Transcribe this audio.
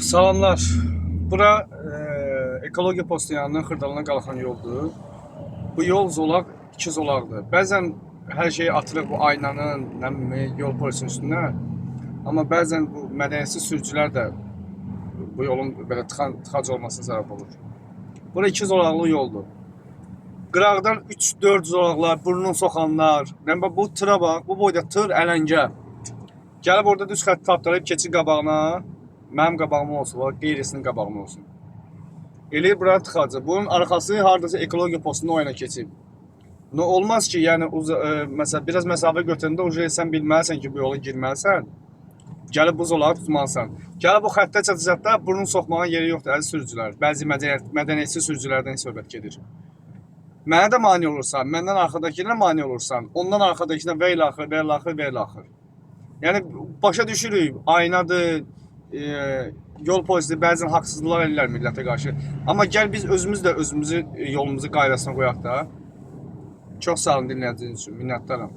Salamlar. Bura ekologiya postu yanından Xırdalına qalxan yoldur. Bu yol zolaq, iki zolaqdır. Bəzən hər şeyi atırıq bu aynanın, yol polisinin üstünə. Amma bəzən bu mədəniyyətsiz sürücülər də bu yolun belə tıxac olmasına səbəb olur. Bura iki zolaqlı yoldur. Qıraqdan 3-4 zolaqlar, burnunu soxanlar. Bu tıra bax, bu boyda tır ələngə. Gəlib orada düz xətt tapdalayıb keçir qabağına. Mənim qabağıma olsun, qeyrisinin qabağıma olsun. Eləyir bura tıxacı. Bunun arxası hardasa ekologiya postunda oyuna keçib. Ne olmaz ki, yəni məsələn biraz məsafə götürəndə uje sən bilməlisən ki, bu yola girməlisən. Gəlib bu zolağı tutmalısan. Gəlib bu xəttə çatacaqda burnun soxmağa yeri yoxdur əziz sürücülər. Bəzi mədəniyyətsiz sürücülərdən söhbət gedir. Mənə də mane olursan, məndən arxadakına mane olursan, ondan arxadakına və ilə axır, və ilə axır, və ilə axır. Yəni başa düşürük, aynadır, yol polisi bəzən haqsızlıqlar edirlər millətə qarşı. Amma gəl biz özümüz də özümüzü yolumuzu qaydasına qoyaq da. Çox sağ olun dinlədiyiniz üçün, minnətdaram.